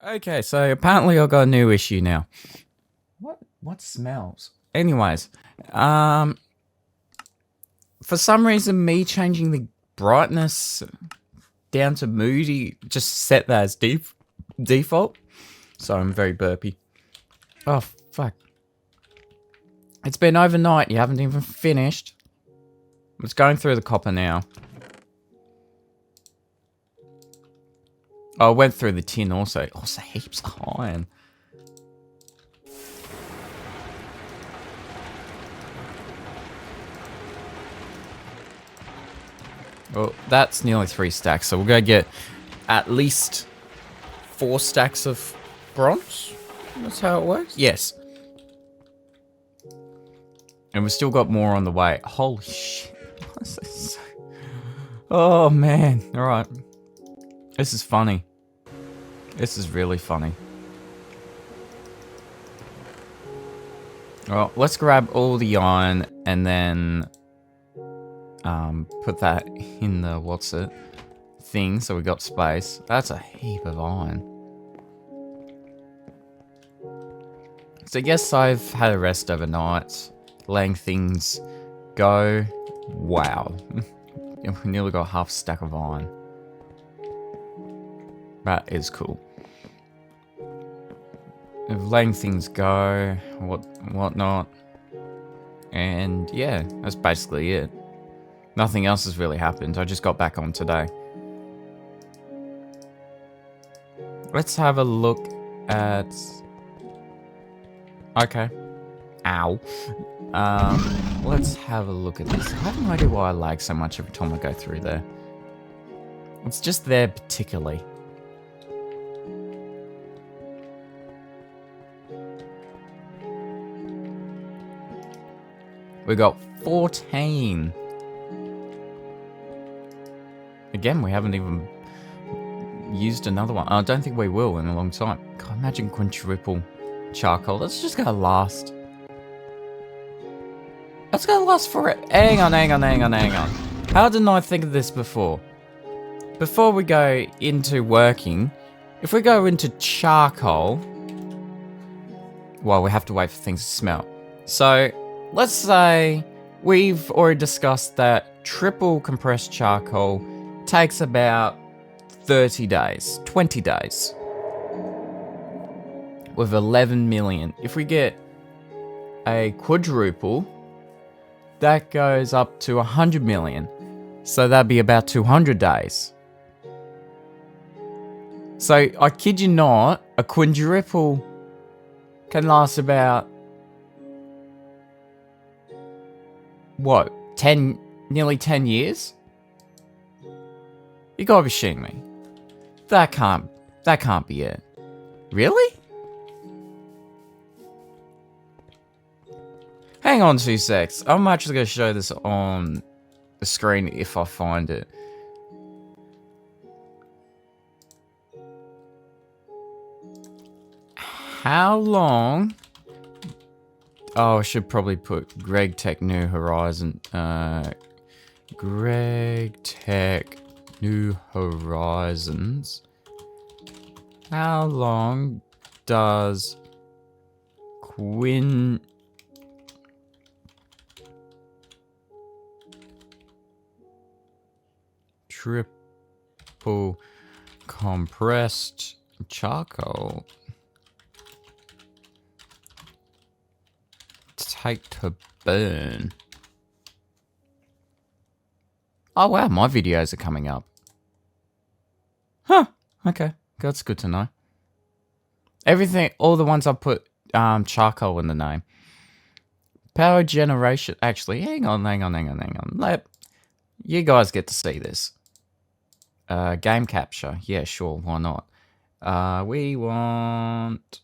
Okay, so apparently I got a new issue now. What smells? Anyways, for some reason me changing the brightness down to moody just set that as default. So I'm very burpy. Oh fuck. It's been overnight, you haven't even finished. It's going through the copper now. Oh, I went through the tin also. Also heaps of iron. Well, that's nearly 3 stacks, so we're gonna get at least 4 stacks of bronze. That's how it works? Yes. And we've still got more on the way. Holy shit. Oh man. Alright. This is funny. This is really funny. Well, let's grab all the iron and then put that in the thing so we got space. That's a heap of iron. So I guess I've had a rest overnight, letting things go. Wow. We nearly got half a stack of iron. That is cool. Letting things go, whatnot. And yeah, that's basically it. Nothing else has really happened. I just got back on today. Let's have a look at... Okay. Ow. Let's have a look at this. I have no idea why I lag so much every time I go through there. It's just there particularly. We got 14. Again, we haven't even used another one. I don't think we will in a long time. God, imagine quadruple charcoal. That's just gonna last. That's gonna last for it. Hang on. How didn't I think of this before? Before we go into working, if we go into charcoal, well, we have to wait for things to smelt. So, let's say we've already discussed that triple compressed charcoal takes about 30 days, 20 days. With 11 million. If we get a quadruple, that goes up to 100 million. So that'd be about 200 days. So, I kid you not, a quadruple can last about... What? Nearly 10 years? You gotta be shitting me. That can't be it. Really? Hang on 2 secs. I'm actually gonna show this on the screen if I find it. How long... Oh, I should probably put GregTech New Horizon. GregTech New Horizons. How long does triple compressed charcoal take to burn? Oh wow, my videos are coming up. Huh, okay, that's good to know. Everything, all the ones I put charcoal in the name. Power generation, actually, hang on. You guys get to see this. Game capture, yeah, sure, why not? We want...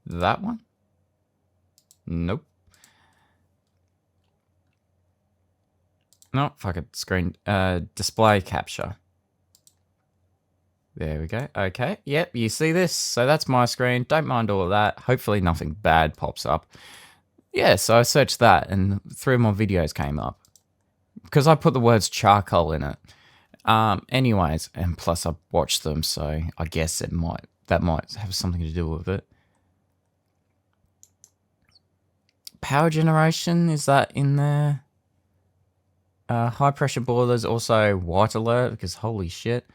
that one? Nope. No, fuck it. Screen. Display capture. There we go. Okay. Yep, you see this? So that's my screen. Don't mind all of that. Hopefully nothing bad pops up. Yeah, so I searched that and 3 more videos came up. Because I put the words charcoal in it. Anyways, and plus I've watched them, so I guess that might have something to do with it. Power generation, is that in there? High pressure boilers, also white alert, because holy shit.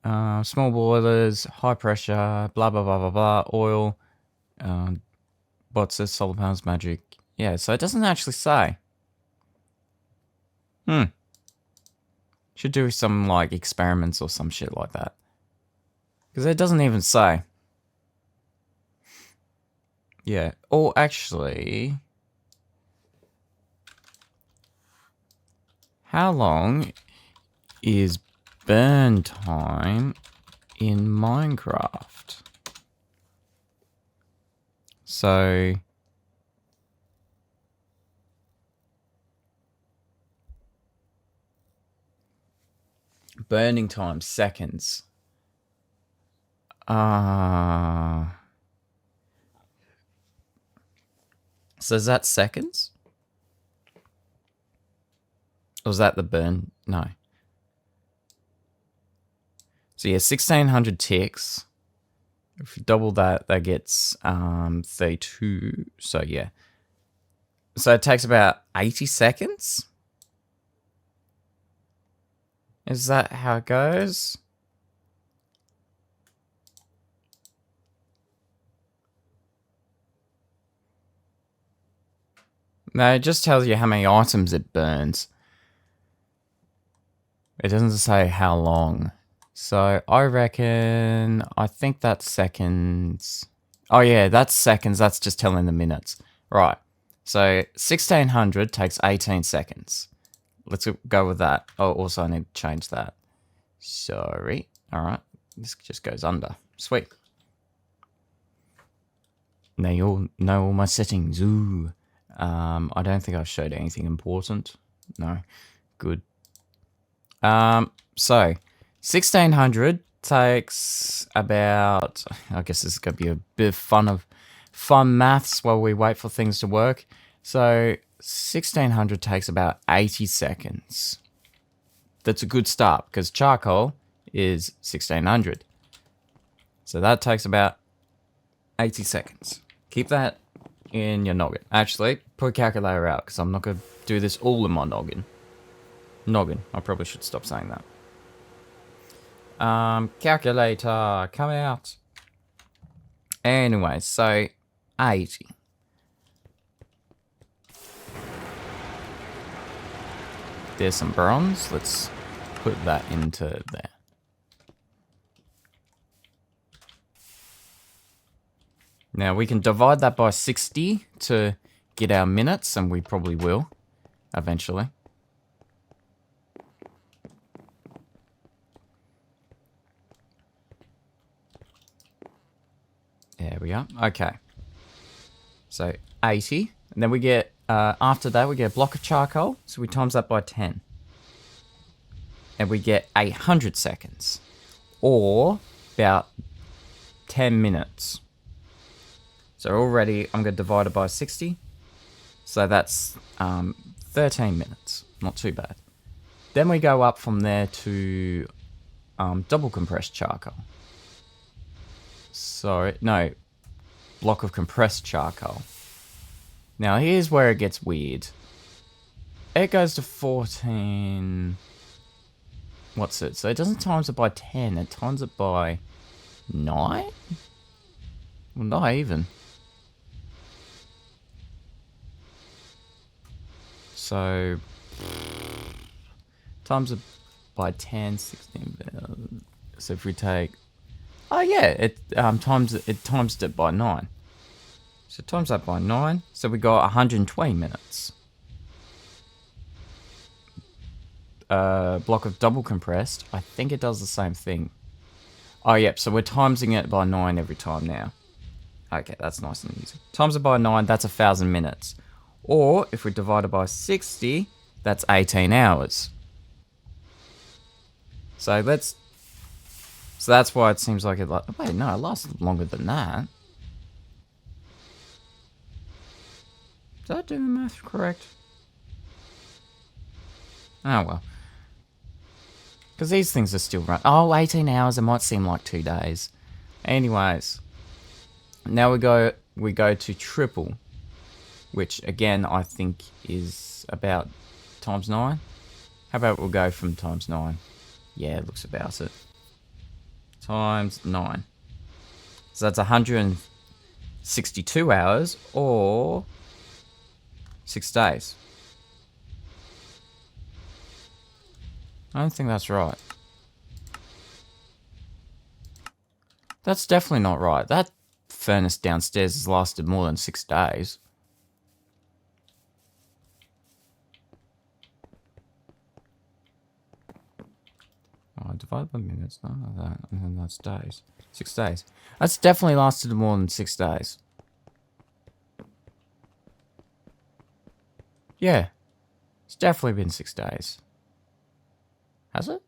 Small boilers, high pressure, blah blah blah blah blah, oil, what's this, solar panels, magic. Yeah, so it doesn't actually say. Should do some like experiments or some shit like that. Because it doesn't even say. Yeah. Or actually, how long is burn time in Minecraft? So burning time, seconds. So is that seconds? Or was that the burn? No. So yeah, 1600 ticks. If you double that, that gets 32. So yeah. So it takes about 80 seconds? Is that how it goes? No, it just tells you how many items it burns. It doesn't say how long. So I think that's seconds. Oh yeah, that's seconds. That's just telling the minutes. Right. So 1600 takes 18 seconds. Let's go with that. Oh, also I need to change that. Sorry. All right. This just goes under. Sweet. Now you all know all my settings. Ooh. I don't think I showed anything important. No. Good. So 1600 takes about, I guess this is going to be a bit of fun maths while we wait for things to work. So 1600 takes about 80 seconds. That's a good start because charcoal is 1600. So that takes about 80 seconds. Keep that in your noggin. Actually, put a calculator out because I'm not going to do this all in my noggin. I probably should stop saying that. Calculator, come out. Anyway, so 80. There's some bronze. Let's put that into there. Now we can divide that by 60 to get our minutes, and we probably will eventually. There we are. Okay. So 80. And then we get, after that, we get a block of charcoal. So we times that by 10. And we get 800 seconds. Or about 10 minutes. So already I'm going to divide it by 60. So that's 13 minutes. Not too bad. Then we go up from there to double compressed charcoal. Sorry, no. Block of compressed charcoal. Now here's where it gets weird. It goes to 14... What's it? So it doesn't times it by 10. It times it by 9? Well, not even. So... Times it by 10, 16... So if we take... Oh yeah, it times it by 9. So times that by 9. So we got 120 minutes. Block of double compressed. I think it does the same thing. Oh yep, so we're timesing it by 9 every time now. Okay, that's nice and easy. Times it by 9, that's 1,000 minutes. Or if we divide it by 60, that's 18 hours. So that's why it seems like it... Wait, no, it lasts longer than that. Did I do the math correct? Oh, well. Because these things are still running. Oh, 18 hours. It might seem like 2 days. Anyways. Now we go to triple. Which, again, I think is about times 9. How about we'll go from times 9? Yeah, it looks about it. Times 9. So that's 162 hours or 6 days. I don't think that's right. That's definitely not right. That furnace downstairs has lasted more than 6 days. Oh, divided by minutes, no, that, and then that's days. 6 days. That's definitely lasted more than 6 days. Yeah. It's definitely been 6 days. Has it?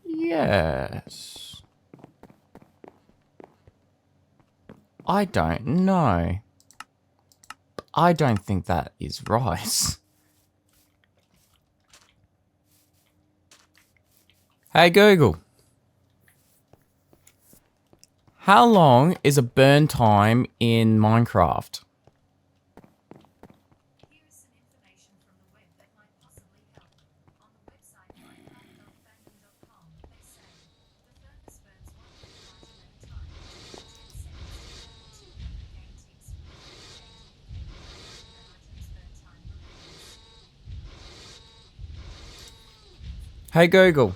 Yes. I don't know. I don't think that is right. Hey Google. How long is a burn time in Minecraft? Here's some information from the web that might possibly help. On the website minecraft.fandom.com, they say the furnace burns 1 gigabyte at a time, 10 seconds to burn 200 game ticks with each game indicating an item's burn time remains. Hey Google.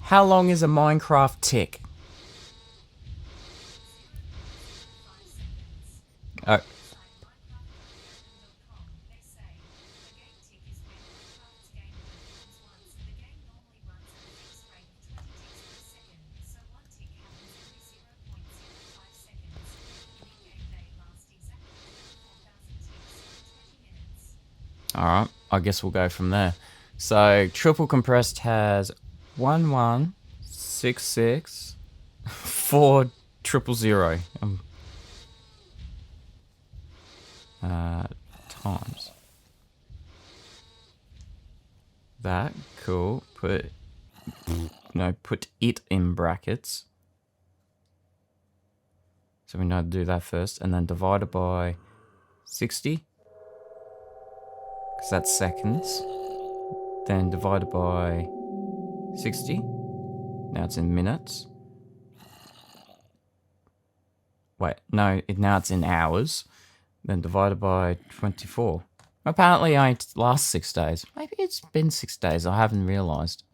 How long is a Minecraft tick? 0.05 seconds. Oh. On the website minecraft.fandom.com, they say a game tick is when Minecraft's game burns once. The game normally runs at a fixed rate of 20 ticks per second, so one tick happens every 0.05 seconds, making an in-game day last exactly 24,000 ticks in 20 minutes. Alright, I guess we'll go from there. So, triple compressed has 1166 4000 times. That, cool. Put it in brackets. So we know to do that first, and then divide it by 60. Because that's seconds. Then divided by 60. Now it's in minutes. Wait, no, now it's in hours. Then divided by 24. Apparently I last 6 days. Maybe it's been 6 days, I haven't realised.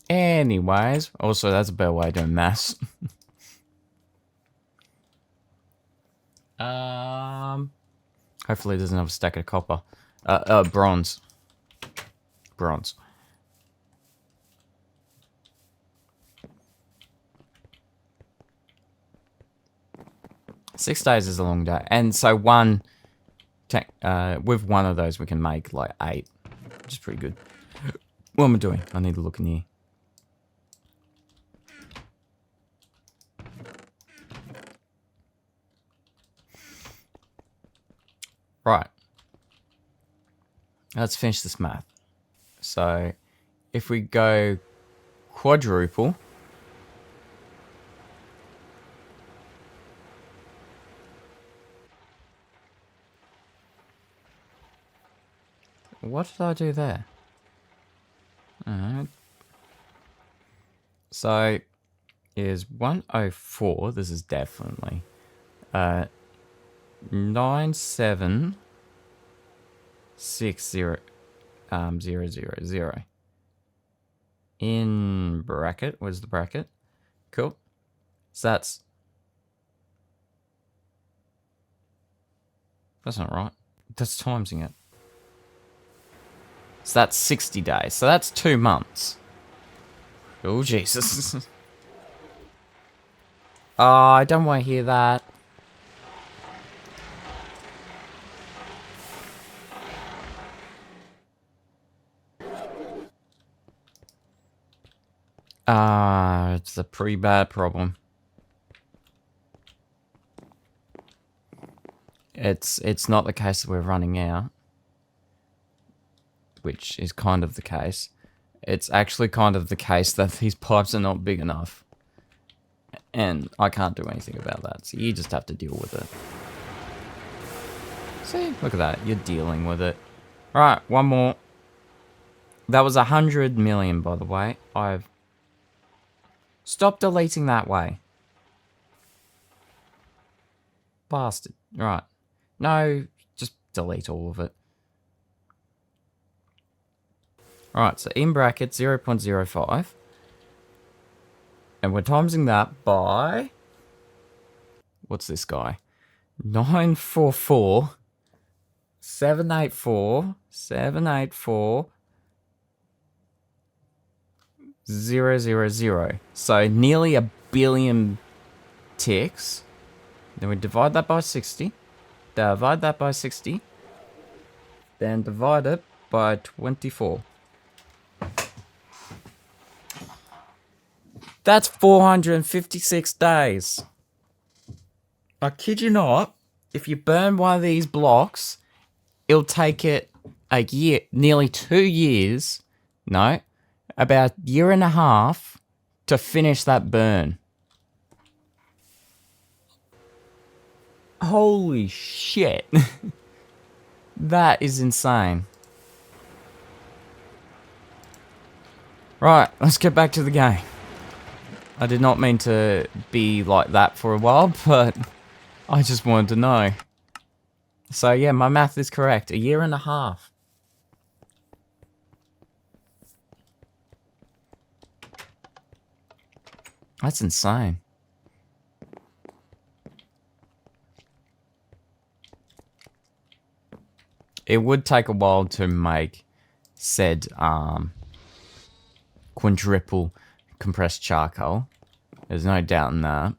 Anyways, also that's a better way of doing maths. Hopefully it doesn't have a stack of copper. Bronze. Bronze. Six days is a long day. And so with one of those we can make like 8. Which is pretty good. What am I doing? I need to look in here. Right. Let's finish this math. So, if we go quadruple, what did I do there? So, is 104, this is definitely 9760000 in bracket. Where's the bracket? Cool. So that's not right. That's timesing it. So that's 60 days. So that's 2 months. Oh, Jesus. Oh, I don't want to hear that. It's a pretty bad problem. It's not the case that we're running out, which is kind of the case. It's actually kind of the case that these pipes are not big enough. And I can't do anything about that, so you just have to deal with it. See, look at that, you're dealing with it. Alright, one more. That was 100 million, by the way. I've... Stop deleting that way. Bastard. Right. No, just delete all of it. Alright, so in brackets 0.05. And we're timesing that by... What's this guy? 944 784 784 000. So nearly a billion ticks. Then we divide that by 60. Divide that by 60. Then divide it by 24. That's 456 days. I kid you not, if you burn one of these blocks, it'll take it a year, nearly 2 years, no, about a year and a half to finish that burn. Holy shit. That is insane. Right, let's get back to the game. I did not mean to be like that for a while, but I just wanted to know. So yeah, my math is correct. A year and a half. That's insane. It would take a while to make said quadruple compressed charcoal. There's no doubt in that.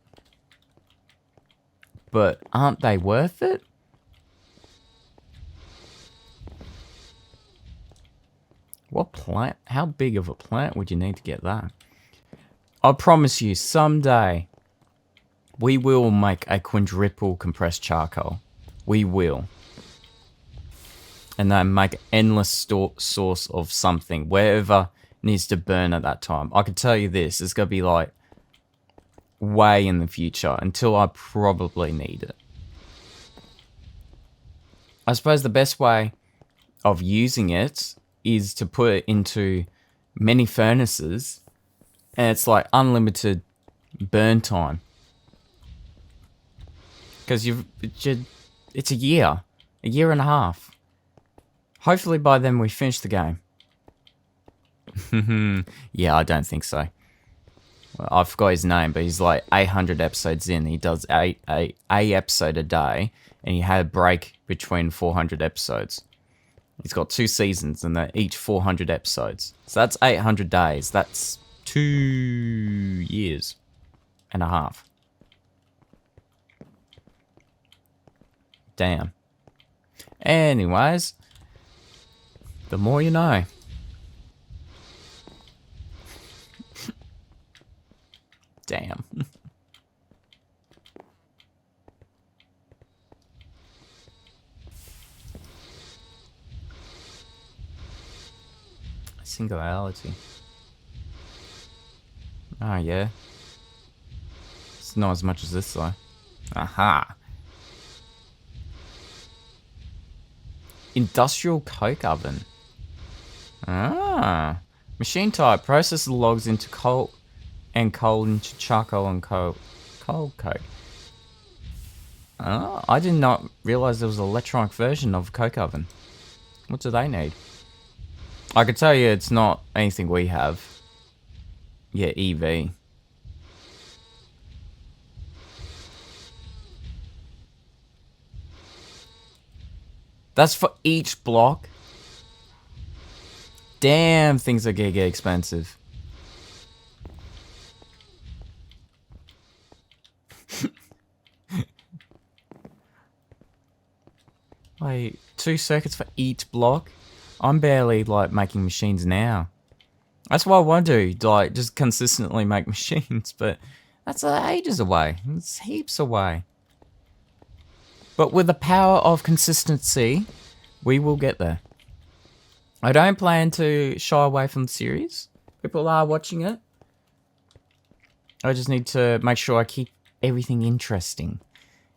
But aren't they worth it? What plant? How big of a plant would you need to get that? I promise you, someday we will make a quadruple compressed charcoal. We will. And then make an endless source of something, wherever needs to burn at that time. I can tell you this, it's going to be like way in the future until I probably need it. I suppose the best way of using it is to put it into many furnaces and it's like unlimited burn time. Because it's a year and a half. Hopefully by then we finish the game. Yeah, I don't think so. Well, I forgot his name, but he's like 800 episodes in. He does a episode a day, and he had a break between 400 episodes. He's got 2 seasons, and they're each 400 episodes. So that's 800 days. That's 2 years and a half. Damn. Anyways, the more you know. Damn. Singularity. Oh, yeah. It's not as much as this, though. Aha. Industrial coke oven. Ah. Machine type. Process the logs into coal and coal into charcoal and coal coke. Oh, I did not realize there was an electronic version of a coke oven. What do they need? I could tell you it's not anything we have. Yeah, EV. That's for each block. Damn, things are gonna get expensive. Wait, 2 circuits for each block? I'm barely, like, making machines now. That's what I want to do, like, just consistently make machines, but that's ages away. It's heaps away. But with the power of consistency, we will get there. I don't plan to shy away from the series. People are watching it. I just need to make sure I keep everything interesting.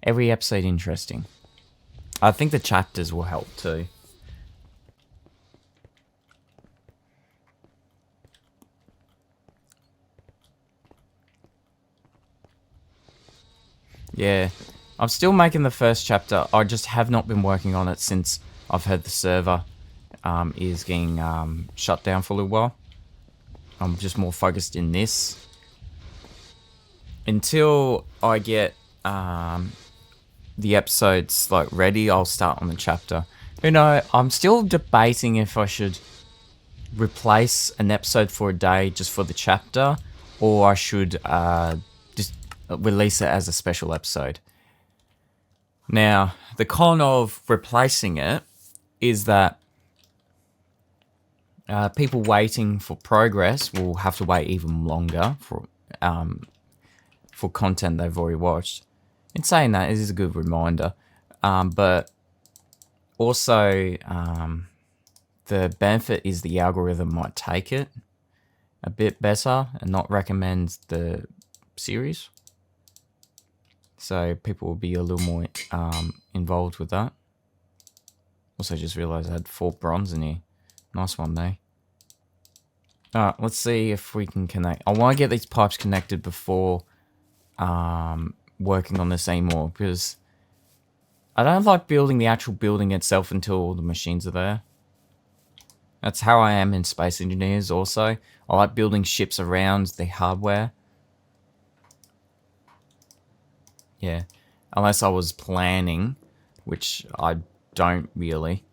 Every episode interesting. I think the chapters will help too. Yeah, I'm still making the first chapter. I just have not been working on it since I've heard the server is getting shut down for a little while. I'm just more focused in this. Until I get the episodes like ready, I'll start on the chapter. You know, I'm still debating if I should replace an episode for a day just for the chapter, or I should just release it as a special episode. Now, the con of replacing it is that people waiting for progress will have to wait even longer for content they've already watched. In saying that, it is a good reminder, but also the benefit is the algorithm might take it a bit better and not recommend the series. So people will be a little more involved with that. Also just realized I had 4 bronze in here. Nice one, though. Alright, let's see if we can connect. I want to get these pipes connected before working on this anymore, because I don't like building the actual building itself until all the machines are there. That's how I am in Space Engineers also. I like building ships around the hardware. Yeah, unless I was planning, which I don't really.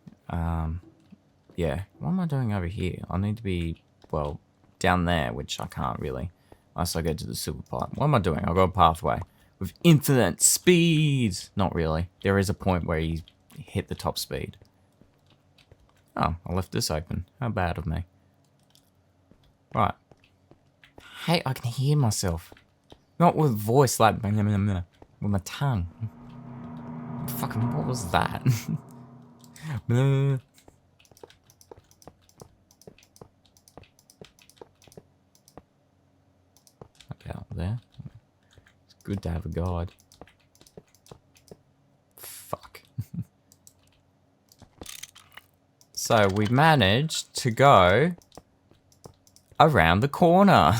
Yeah, what am I doing over here? I need to be, well, down there, which I can't really. Unless I go to the super pipe. What am I doing? I've got a pathway with infinite speed. Not really. There is a point where you hit the top speed. Oh, I left this open. How bad of me. Right. Hey, I can hear myself. Not with voice, like with my tongue. Fucking, what was that? Out there. It's good to have a guide. Fuck. So we managed to go around the corner.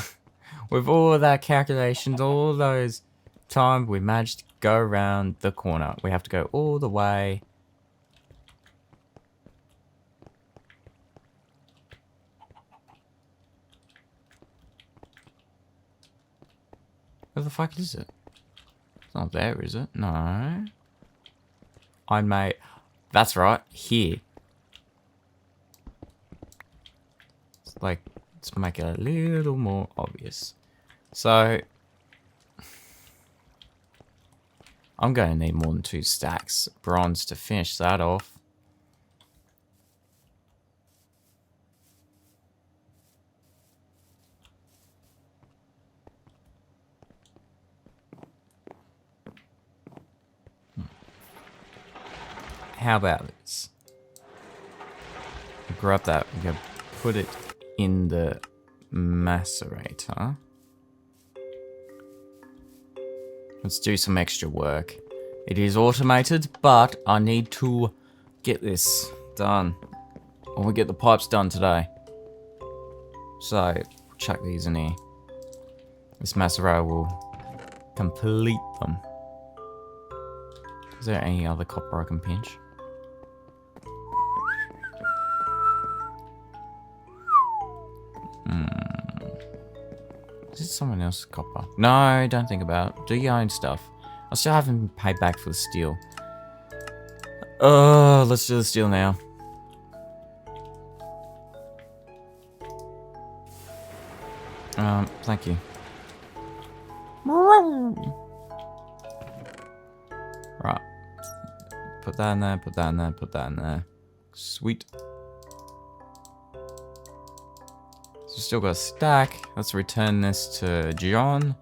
With all of that calculations, all those time, we managed to go around the corner. We have to go all the way. Where the fuck is it? It's not there, is it? No. I made... That's right, here. It's like, let's make it a little more obvious. So... I'm going to need more than 2 stacks of bronze to finish that off. How about this? Grab that. We're going to put it in the macerator. Let's do some extra work. It is automated, but I need to get this done. Or we get the pipes done today. So, chuck these in here. This macerator will complete them. Is there any other copper I can pinch? Is it someone else's copper? No, don't think about it. Do your own stuff. I still haven't been paid back for the steel. Oh, let's do the steel now. Thank you. Right. Put that in there, put that in there, put that in there. Sweet. So still got a stack. Let's return this to John.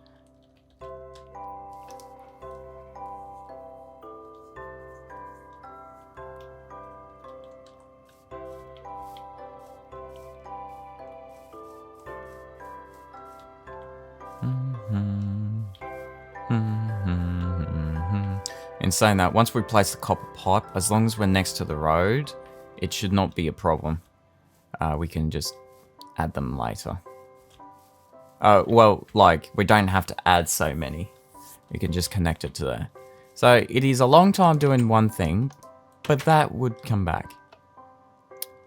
saying that, once we place the copper pipe, as long as we're next to the road, it should not be a problem. We can just add them later. Well, like, we don't have to add so many. We can just connect it to there. So, it is a long time doing one thing, but that would come back.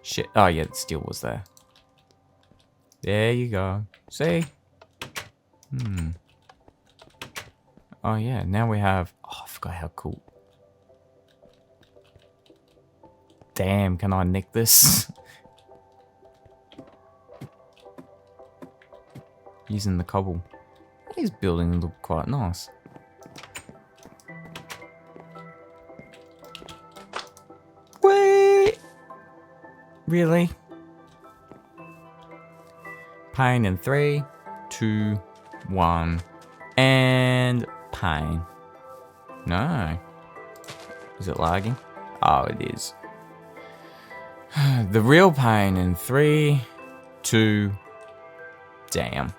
Shit. Oh, yeah, the steel was there. There you go. See? Oh, yeah, now we have... Oh, I forgot how cool. Damn, can I nick this? Using the cobble. His building look quite nice. Wait! Really? Pain in 3, 2, 1, and pain. No. Is it lagging? Oh, it is. The real pain in 3, 2, damn.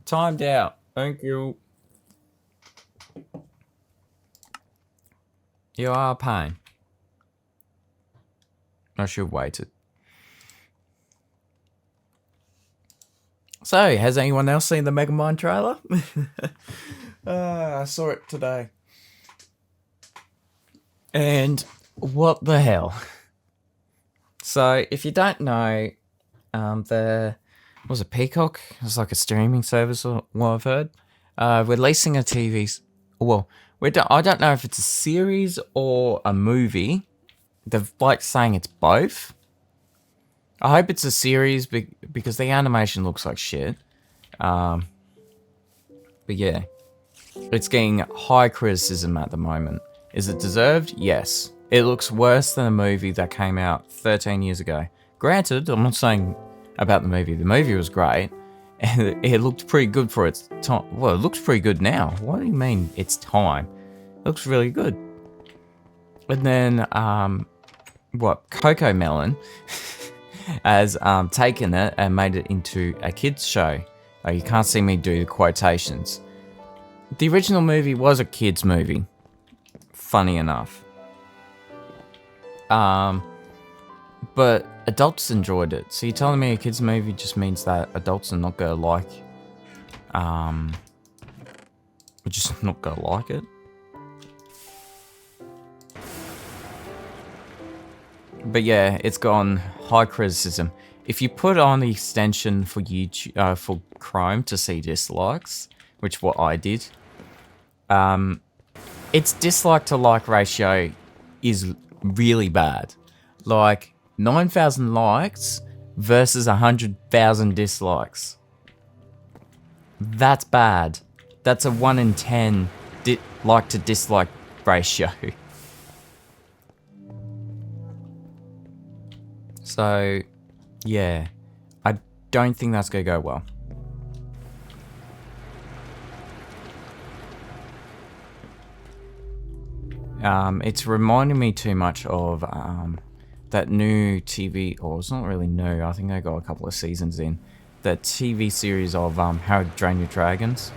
Timed out. Thank you. You are a pain. I should have waited. So, has anyone else seen the Megamind trailer? I saw it today. And what the hell? So, if you don't know, was it Peacock? It's like a streaming service, or what I've heard. Releasing a TV. Well, I don't know if it's a series or a movie. They're like saying it's both. I hope it's a series because the animation looks like shit. But yeah, it's getting high criticism at the moment. Is it deserved? Yes. It looks worse than a movie that came out 13 years ago. Granted, I'm not saying about the movie. The movie was great, and it looked pretty good for its time. Well, it looks pretty good now. What do you mean it's time? It looks really good. And then, Coco Melon has taken it and made it into a kids show. You can't see me do the quotations. The original movie was a kids movie. Funny enough. But adults enjoyed it. So you're telling me a kids movie just means that adults are not gonna like, just not gonna like it? But yeah, it's gotten high criticism. If you put on the extension for YouTube, for Chrome to see dislikes, which what I did, its dislike to like ratio is really bad. Like 9,000 likes versus 100,000 dislikes. That's bad. That's a 1 in 10 like to dislike ratio. So, yeah, I don't think that's going to go well. It's reminding me too much of that new TV, or it's not really new, I think they got a couple of seasons in, that TV series of How to Train Your Dragons.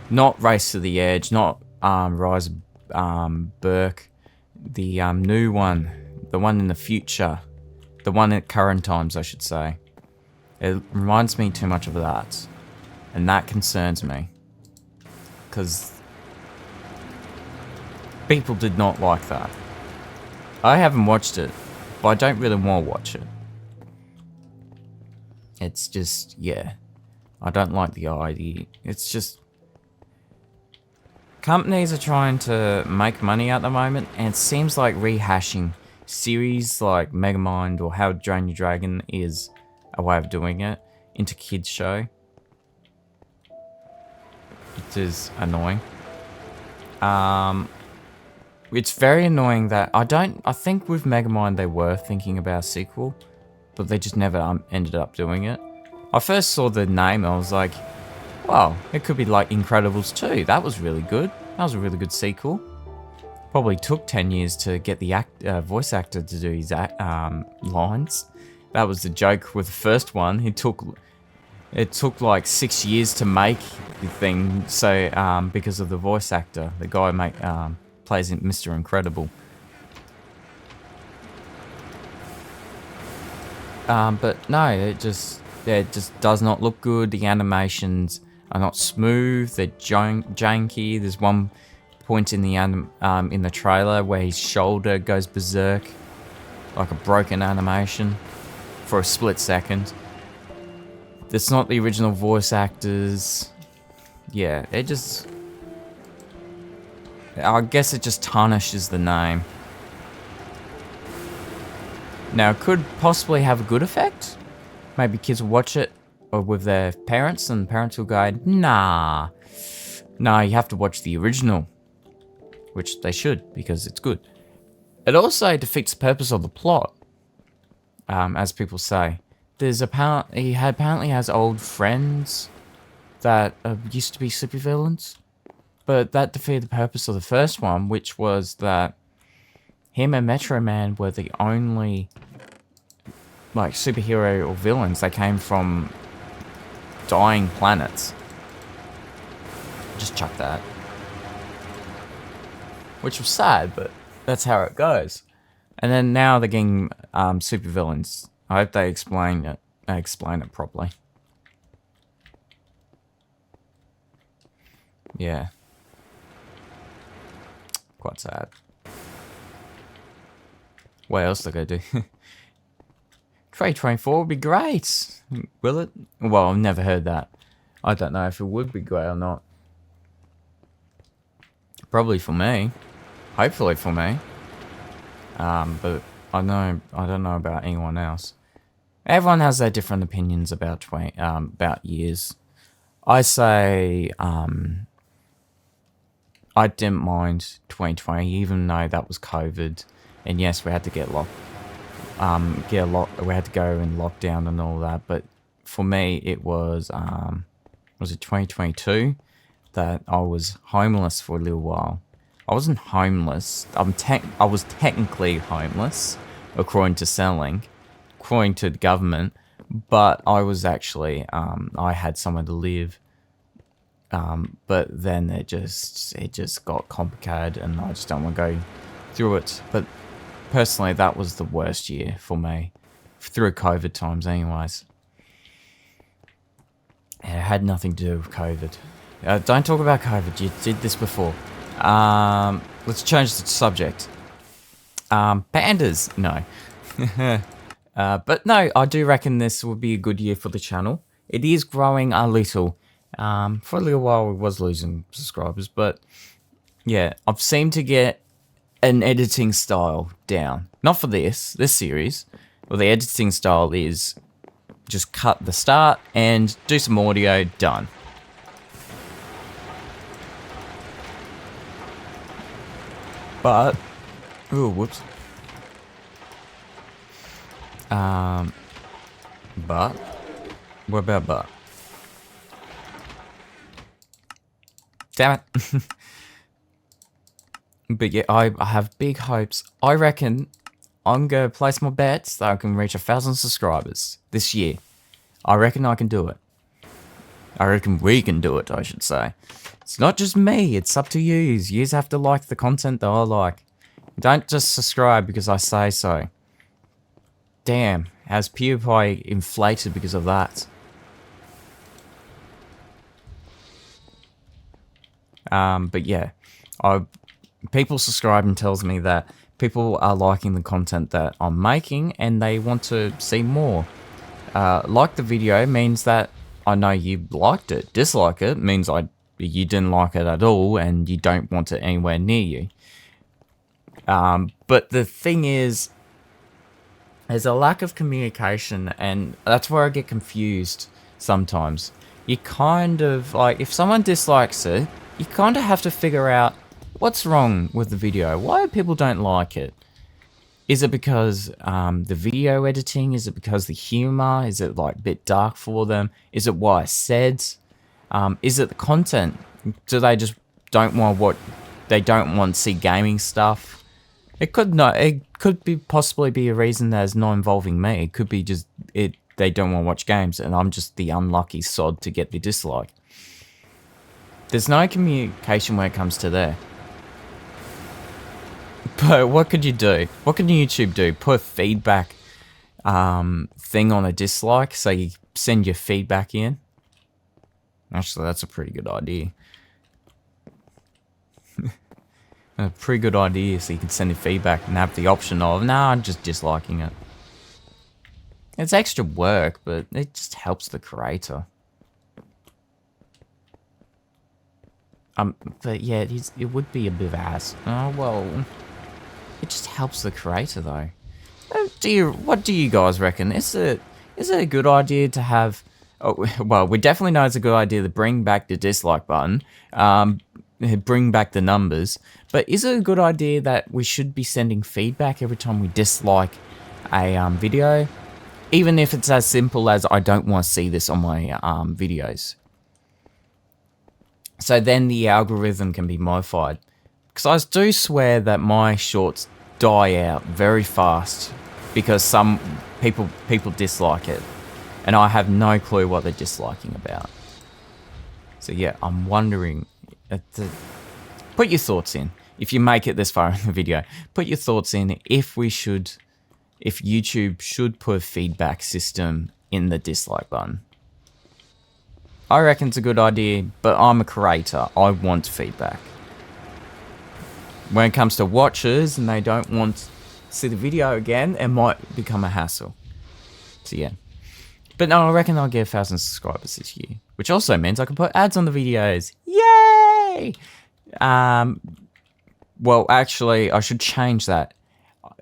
Not Race to the Edge, not Rise of Burke, the new one, the one in the future. The one at current times, I should say. It reminds me too much of that. And that concerns me. Because people did not like that. I haven't watched it, but I don't really want to watch it. It's just, yeah. I don't like the idea. It's just... Companies are trying to make money at the moment, and it seems like rehashing series like Megamind or How to Train Your Dragon is a way of doing it into kids show. It is annoying. It's very annoying that I think with Megamind they were thinking about a sequel, but they just never ended up doing it. I first saw the name and I was like, wow, it could be like Incredibles 2. That was really good. That was a really good sequel. Probably took 10 years to get the voice actor to do his lines. That was the joke with the first one. It took like 6 years to make the thing, so because of the voice actor, the guy plays Mr. Incredible. But no, it just does not look good. The animations are not smooth. They're janky. There's one point in the trailer where his shoulder goes berserk, like a broken animation, for a split second. It's not the original voice actors. Yeah, it just... I guess it just tarnishes the name. Now, it could possibly have a good effect. Maybe kids will watch it or with their parents, and parents will go, nah, you have to watch the original. Which they should, because it's good. It also defeats the purpose of the plot, as people say. He apparently has old friends that used to be supervillains, but that defeated the purpose of the first one, which was that him and Metro Man were the only like superhero or villains that came from dying planets. Just chuck that. Which was sad, but that's how it goes. And then now they're getting supervillains. I hope they explain it properly. Yeah. Quite sad. What else are they gonna do? Trade Train 4 would be great. Will it? Well, I've never heard that. I don't know if it would be great or not. Probably for me. Hopefully for me. But I don't know about anyone else. Everyone has their different opinions about years. I say I didn't mind 2020, even though that was COVID, and yes, we had to we had to go in lockdown and all that. But for me, it was it 2022 that I was homeless for a little while. I wasn't homeless. I was technically homeless, according to the government, but I was actually I had somewhere to live. But then it just got complicated, and I just don't want to go through it. But personally, that was the worst year for me, through COVID times anyways. And it had nothing to do with COVID. Don't talk about COVID, you did this before. Let's change the subject. Pandas, no. But no, I do reckon this will be a good year for the channel. It is growing a little. For a little while, we was losing subscribers, but yeah, I've seemed to get an editing style down. Not for this series. Well, the editing style is just cut the start and do some audio, done. But, ooh, whoops. But, what about but? Damn it. But yeah, I have big hopes. I reckon I'm going to place my bets that I can reach 1,000 subscribers this year. I reckon I can do it. I reckon we can do it, I should say. It's not just me, it's up to yous. Yous have to like the content that I like. Don't just subscribe because I say so. Damn, has PewDiePie inflated because of that? But yeah, people subscribing tells me that people are liking the content that I'm making and they want to see more. Like the video means that I know you liked it. Dislike it means you didn't like it at all and you don't want it anywhere near you. But the thing is, there's a lack of communication, and that's where I get confused sometimes. You kind of, like, if someone dislikes it, you kind of have to figure out what's wrong with the video. Why people don't like it? Is it because the video editing? Is it because the humor? Is it like a bit dark for them? Is it what I said? Is it the content? Do they just don't want they don't want to see gaming stuff? It could be possibly be a reason that is not involving me. It could be just they don't want to watch games and I'm just the unlucky sod to get the dislike. There's no communication when it comes to there. But what could you do? What can YouTube do? Put a feedback thing on a dislike, so you send your feedback in. Actually, that's a pretty good idea. A pretty good idea, so you can send your feedback and have the option of, nah, I'm just disliking it. It's extra work, but it just helps the creator. But yeah, it would be a bit of ass. Oh, well, it just helps the creator, though. What do you guys reckon? Is it a good idea to have... Oh, well, we definitely know it's a good idea to bring back the dislike button, bring back the numbers, but is it a good idea that we should be sending feedback every time we dislike a video? Even if it's as simple as, I don't want to see this on my videos. So then the algorithm can be modified. Because I do swear that my shorts die out very fast because some people dislike it. And I have no clue what they're disliking about. So yeah, I'm wondering... put your thoughts in. If you make it this far in the video, put your thoughts in if YouTube should put a feedback system in the dislike button. I reckon it's a good idea, but I'm a creator. I want feedback. When it comes to watchers and they don't want to see the video again, it might become a hassle. So yeah. But no, I reckon I'll get 1,000 subscribers this year. Which also means I can put ads on the videos. Yay! Well, actually, I should change that.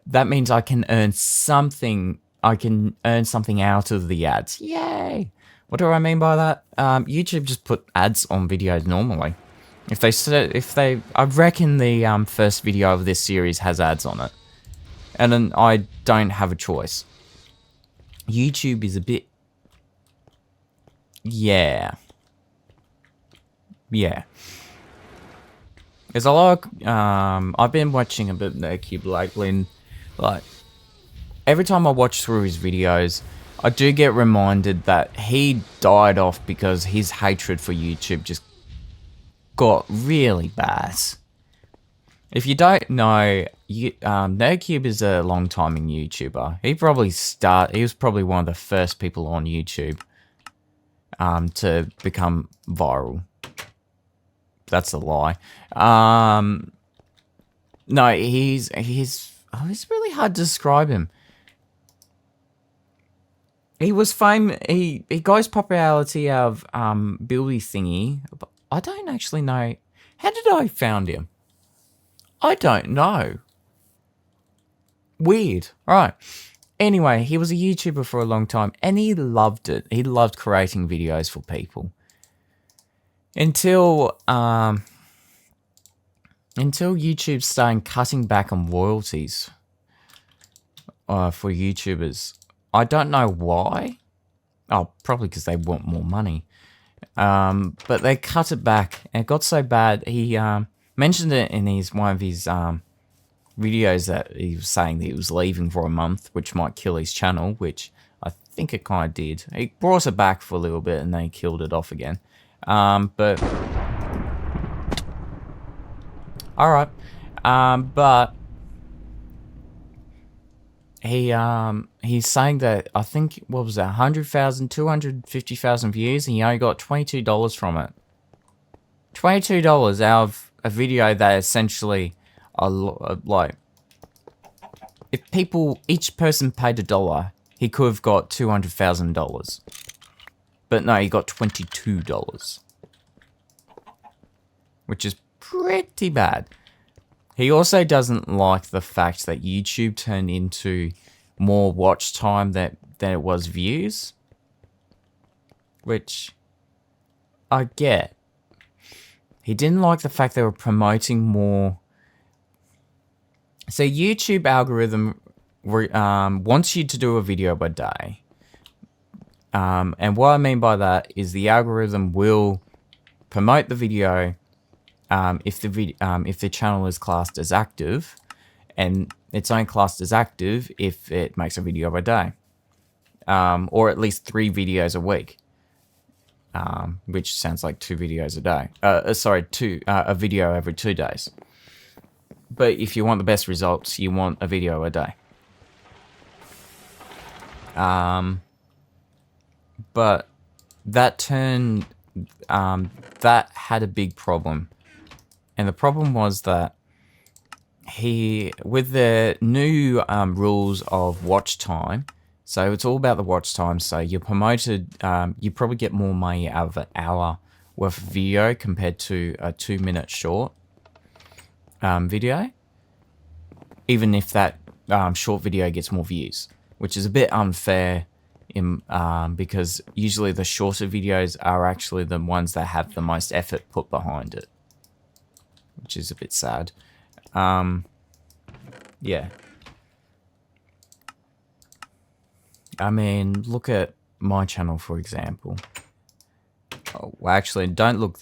That means I can earn something. I can earn something out of the ads. Yay! What do I mean by that? YouTube just put ads on videos normally. I reckon the first video of this series has ads on it, and then I don't have a choice. YouTube is a bit, yeah. There's a lot of, I've been watching a bit of NerdCube lately, and like every time I watch through his videos, I do get reminded that he died off because his hatred for YouTube just got really bad. If you don't know, NerdCube is a long-timing YouTuber. He was probably one of the first people on YouTube to become viral. That's a lie. No, he's really hard to describe him. He was famous. He got his popularity out of Billy Thingy. But I don't actually know. How did I found him? I don't know. Weird. All right. Anyway, he was a YouTuber for a long time, and he loved it. He loved creating videos for people. Until YouTube started cutting back on royalties for YouTubers. I don't know why. Oh, probably because they want more money. But they cut it back, and it got so bad. He mentioned it in one of his videos that he was saying that he was leaving for a month, which might kill his channel, which I think it kind of did. He brought it back for a little bit, and then he killed it off again. But all right. But he's saying that, I think, what was that, 100,000, 250,000 views, and he only got $22 from it. $22 out of a video that essentially, like, if each person paid $1, he could have got $200,000. But no, he got $22. Which is pretty bad. He also doesn't like the fact that YouTube turned into more watch time than it was views. Which I get. He didn't like the fact they were promoting more. So YouTube algorithm wants you to do a video by day. And what I mean by that is the algorithm will promote the video if the channel is classed as active, and it's only classed as active if it makes a video a day, or at least 3 videos a week, which sounds like 2 videos a day. A video every 2 days. But if you want the best results, you want a video a day. But that that had a big problem. And the problem was that with the new rules of watch time, so it's all about the watch time. So you're promoted, you probably get more money out of an hour worth of video compared to a 2-minute short video. Even if that short video gets more views, which is a bit unfair because usually the shorter videos are actually the ones that have the most effort put behind it, which is a bit sad. Yeah. I mean, look at my channel, for example. Oh, well, actually, don't look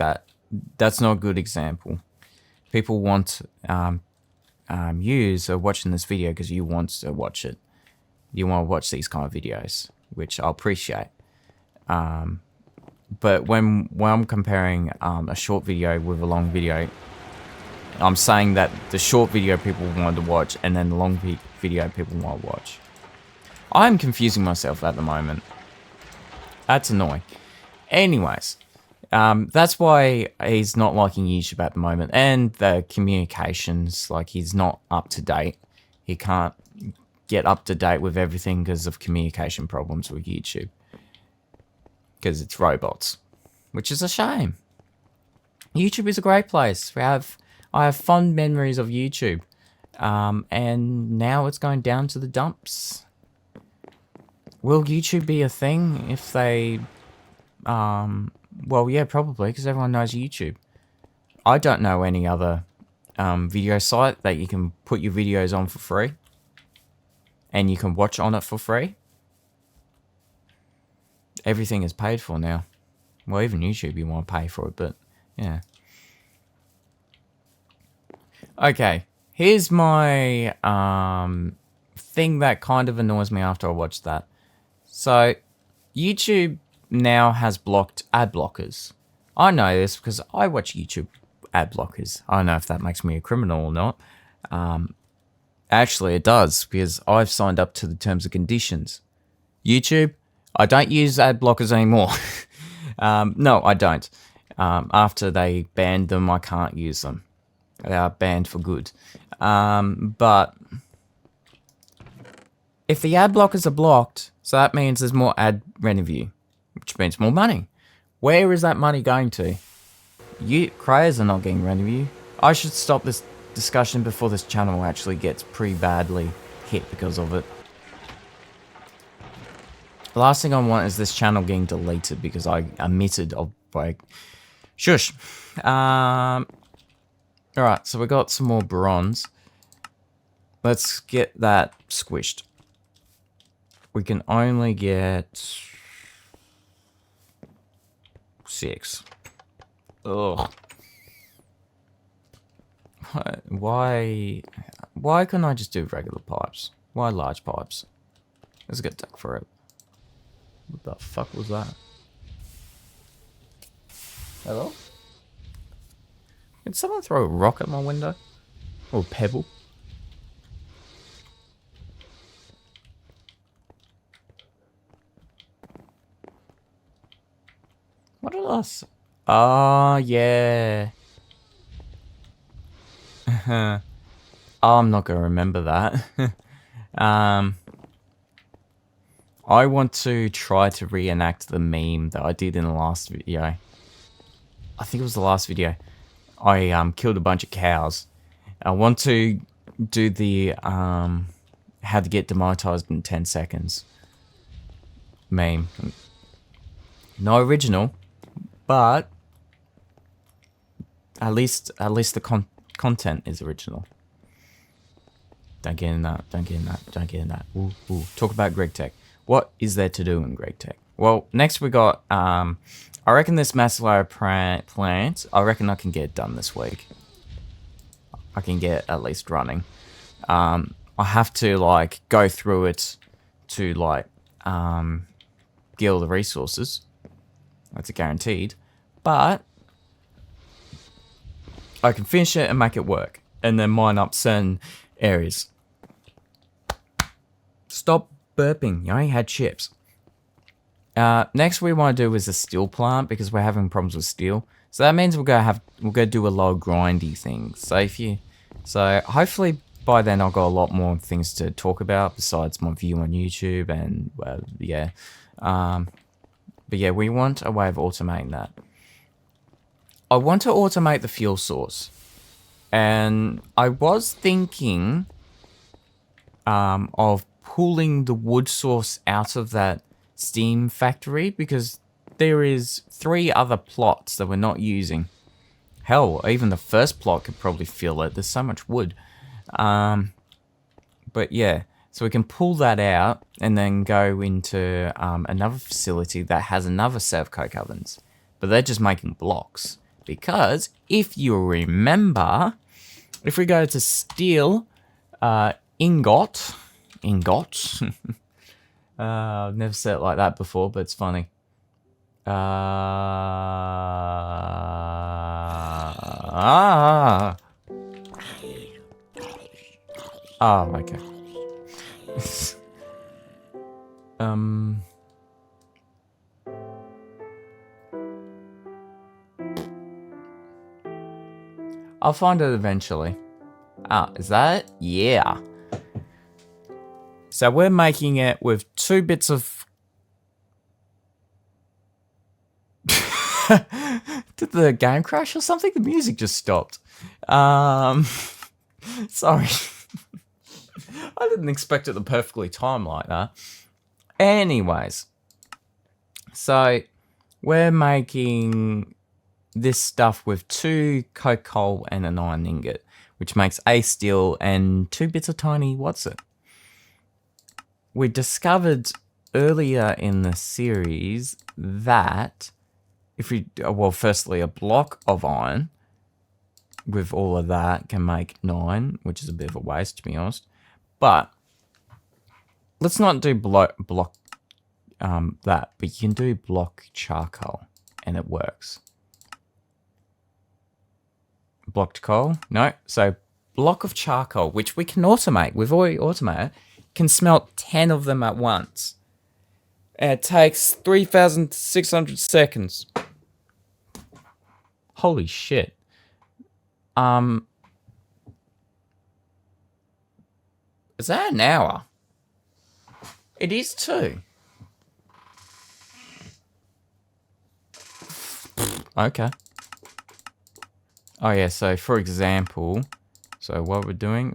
that's not a good example. People want you are watching this video because you want to watch it. You want to watch these kind of videos, which I'll appreciate. But when I'm comparing a short video with a long video, I'm saying that the short video people want to watch and then the long video people want to watch. I'm confusing myself at the moment. That's annoying. Anyways, that's why he's not liking YouTube at the moment. And the communications, like he's not up to date. He can't get up to date with everything because of communication problems with YouTube. Because it's robots, which is a shame. YouTube is a great place. I have fond memories of YouTube, and now it's going down to the dumps. Will YouTube be a thing if they, well, yeah, probably, because everyone knows YouTube. I don't know any other video site that you can put your videos on for free, and you can watch on it for free. Everything is paid for now. Well, even YouTube, you want to pay for it, but yeah. Okay, here's my thing that kind of annoys me after I watched that. So, YouTube now has blocked ad blockers. I know this because I watch YouTube ad blockers. I don't know if that makes me a criminal or not. Actually, it does, because I've signed up to the terms and conditions. YouTube, I don't use ad blockers anymore. No, I don't. After they banned them, I can't use them. They are banned for good. But if the ad blockers are blocked, so that means there's more ad revenue, which means more money. Where is that money going to? Creators are not getting revenue. I should stop this discussion before this channel actually gets pretty badly hit because of it. The last thing I want is this channel getting deleted because I omitted of like shush. Alright, so we got some more bronze. Let's get that squished. We can only get 6. Ugh. Why couldn't I just do regular pipes? Why large pipes? Let's get tech for it. What the fuck was that? Hello? Did someone throw a rock at my window? Or a pebble? What did I say? Oh, yeah. I'm not gonna remember that. I want to try to reenact the meme that I did in the last video. I think it was the last video. I killed a bunch of cows. I want to do the how to get demonetized in 10 seconds meme. No original, but at least the content is original. Don't get in that. Don't get in that. Don't get in that. Ooh, ooh. Talk about GregTech. What is there to do in GregTech? Well, next we got I reckon this massive plant, I reckon I can get it done this week. I can get it at least running. I have to like go through it to like get all the resources. That's a guaranteed. But I can finish it and make it work. and then mine up certain areas. Stop burping. You only had chips. Next we want to do is a steel plant because we're having problems with steel. So that means we're gonna do a lot of grindy things. So hopefully by then I've got a lot more things to talk about besides my view on YouTube and yeah. But yeah, we want a way of automating that. I want to automate the fuel source, and I was thinking of pulling the wood source out of that steam factory because there is 3 other plots that we're not using. Hell, even the first plot could probably fill it. There's so much wood. But yeah, so we can pull that out and then go into another facility that has another set of coke ovens. But they're just making blocks. Because if you remember, if we go to steel ingot, I've never said it like that before, but it's funny. Oh, okay. I'll find it eventually. Ah, is that it? Yeah. So we're making it with 2 bits of... Did the game crash or something? The music just stopped. Sorry. I didn't expect it to perfectly time like that. Anyways. So we're making this stuff with 2 coke coal and an iron ingot, which makes a steel and 2 bits of tiny what's it? We discovered earlier in the series that if we, well, firstly, a block of iron with all of that can make 9, which is a bit of a waste, to be honest. But let's not do that, but you can do block charcoal, and it works. Blocked coal? No. So block of charcoal, which we can automate. We've already automated. Can smelt 10 of them at once. And it takes 3,600 seconds. Holy shit. Is that an hour? It is too. Okay. Oh yeah, so for example, so what we're doing,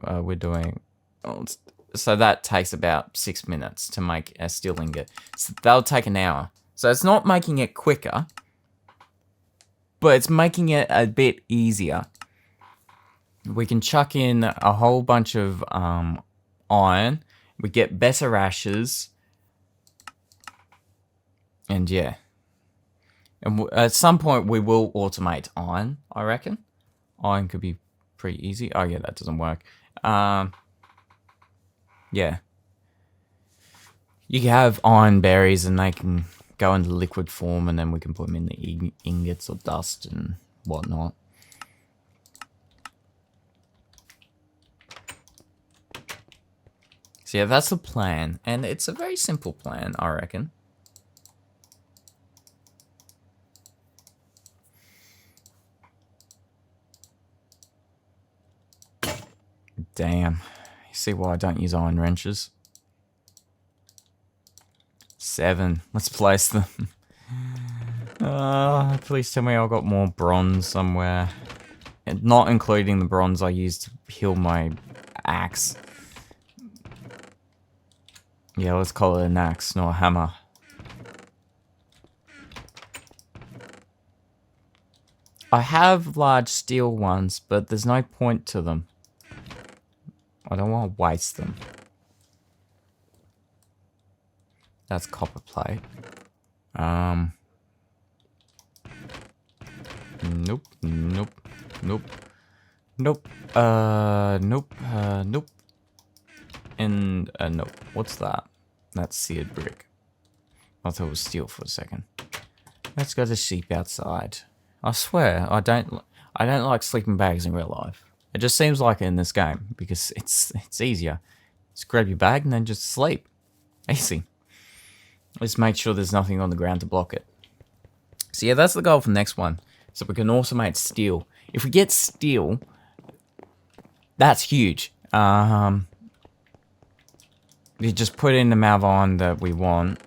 so that takes about 6 minutes to make a steel ingot. So that'll take an hour. So it's not making it quicker, but it's making it a bit easier. We can chuck in a whole bunch of iron. We get better ashes. And yeah. And at some point we will automate iron, I reckon. Iron could be pretty easy. Oh yeah, that doesn't work. Yeah. You can have iron berries and they can go into liquid form and then we can put them in the ingots or dust and whatnot. So yeah, that's the plan. And it's a very simple plan, I reckon. Damn. You see why I don't use iron wrenches? 7. Let's place them. Please tell me I've got more bronze somewhere. And not including the bronze I used to heal my axe. Yeah, let's call it an axe, not a hammer. I have large steel ones, but there's no point to them. I don't want to waste them. That's copper plate. Nope, nope, nope, nope, nope, nope. And, nope. What's that? That's seared brick. I thought it was steel for a second. Let's go to sleep outside. I swear, I don't like sleeping bags in real life. It just seems like it in this game because it's easier. Just grab your bag and then just sleep. Easy. Just make sure there's nothing on the ground to block it. So yeah, that's the goal for the next one. So we can automate steel. If we get steel, that's huge. We just put in the amount of iron that we want.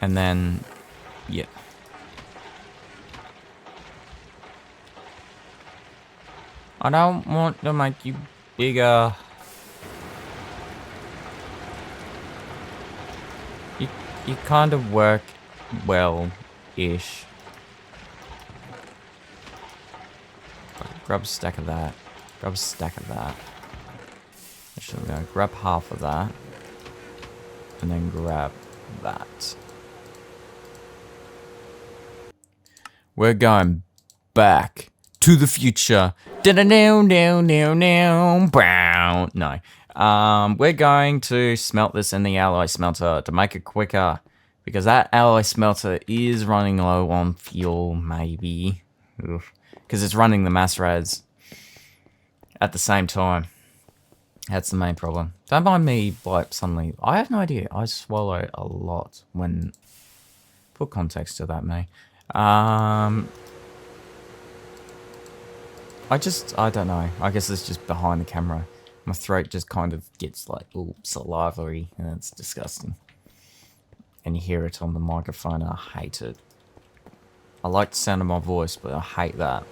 And then, yeah. I don't want to make you bigger. You kind of work well-ish. Grab a stack of that. Grab a stack of that. Actually, I'm gonna grab half of that. And then grab that. We're going back to the future. No. We're going to smelt this in the alloy smelter to make it quicker. Because that alloy smelter is running low on fuel, maybe. Because it's running the mass rads at the same time. That's the main problem. Don't mind me, like, suddenly... I have no idea. I swallow a lot when... Put context to that, mate. I don't know. I guess it's just behind the camera. My throat just kind of gets, like, all salivary, and it's disgusting. And you hear it on the microphone, I hate it. I like the sound of my voice, but I hate that.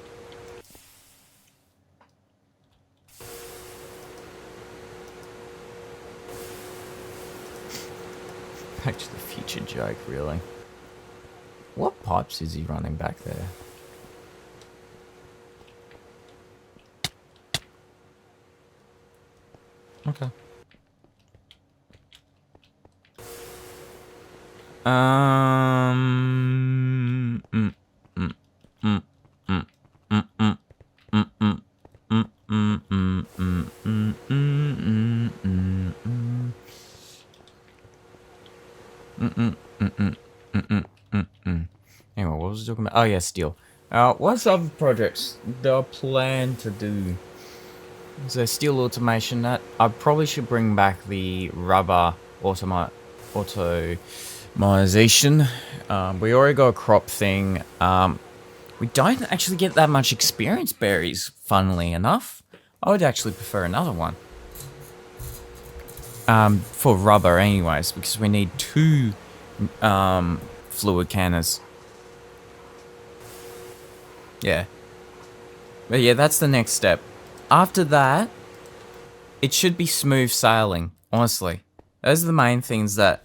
Back to the future joke, really. What pipes is he running back there? Okay. Anyway, what was I talking about? Oh yeah, steel. What's other projects that I plan to do? So steel automation, that I probably should bring back the rubber automation. We already got a crop thing. We don't actually get that much experience berries, funnily enough. I would actually prefer another one. For rubber anyways, because we need 2 fluid canners. Yeah. But yeah, that's the next step. After that, it should be smooth sailing, honestly. Those are the main things that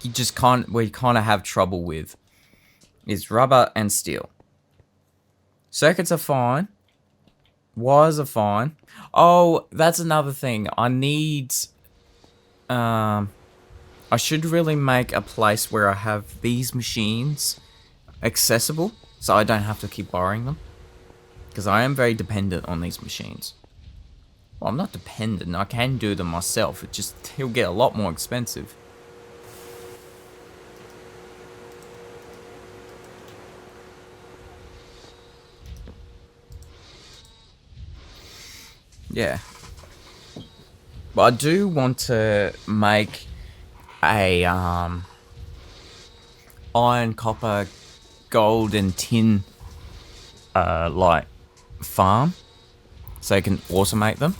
we kind of have trouble with. Is rubber and steel. Circuits are fine. Wires are fine. Oh, that's another thing. I need... I should really make a place where I have these machines accessible, so I don't have to keep borrowing them. Because I am very dependent on these machines. Well, I'm not dependent. I can do them myself. It'll get a lot more expensive. Yeah. But I do want to make a iron, copper, gold, and tin like farm, so I can automate them.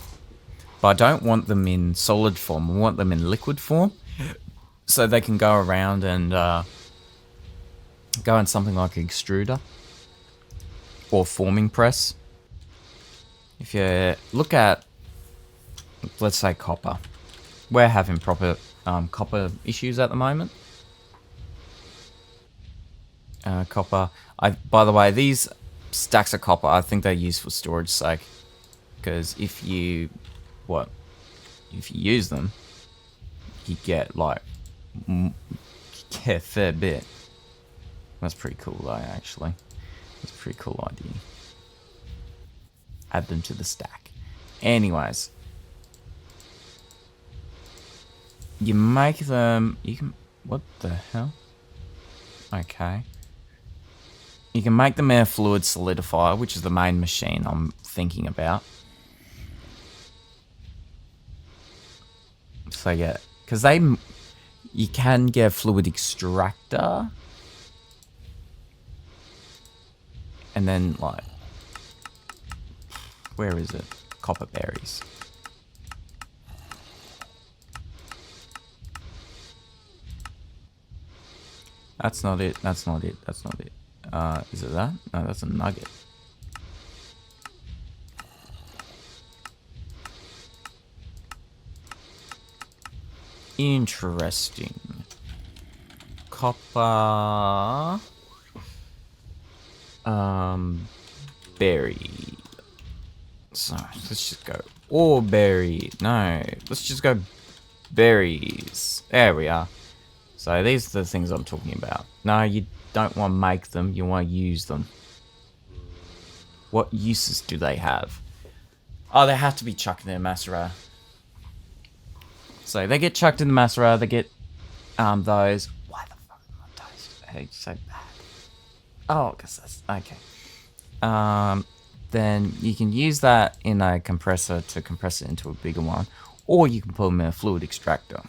But I don't want them in solid form. I want them in liquid form, so they can go around and go in something like an extruder or forming press. If you look at, let's say, copper, we're having proper copper issues at the moment. Copper. By the way, these stacks of copper, I think they're used for storage sake, because if you use them, you get like a fair bit. That's pretty cool though, actually. That's a pretty cool idea. Add them to the stack. Anyways, you make them. You can. What the hell? Okay. You can make them air fluid solidifier, which is the main machine I'm thinking about. So yeah, because you can get a fluid extractor, and then like, where is it? Copper berries. That's not it. That's not it. That's not it. Is it that? No, that's a nugget. Interesting. Copper. Berry. So let's just go. Ore berry. No, let's just go berries. There we are. So these are the things I'm talking about. No, you don't want to make them. You want to use them. What uses do they have? Oh, they have to be chucked in the macera. So they get chucked in the macera. They get those. Why the fuck am I toast? Hey, so bad. Oh, because that's okay. Then you can use that in a compressor to compress it into a bigger one, or you can put them in a fluid extractor,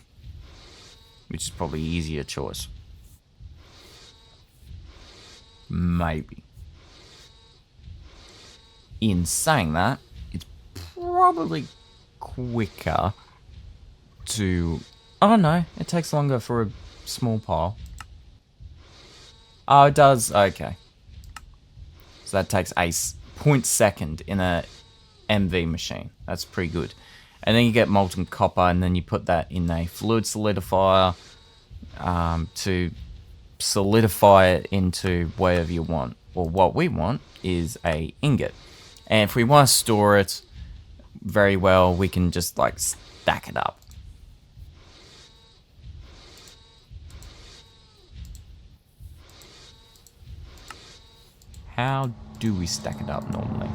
which is probably an easier choice. Maybe. In saying that, it's probably quicker to... Oh no, it takes longer for a small pile. Oh, it does? Okay. So that takes a 0.2 in a MV machine. That's pretty good. And then you get molten copper, and then you put that in a fluid solidifier to solidify it into whatever you want. Well, what we want is a ingot. And if we want to store it very well, we can just like stack it up. How do we stack it up normally?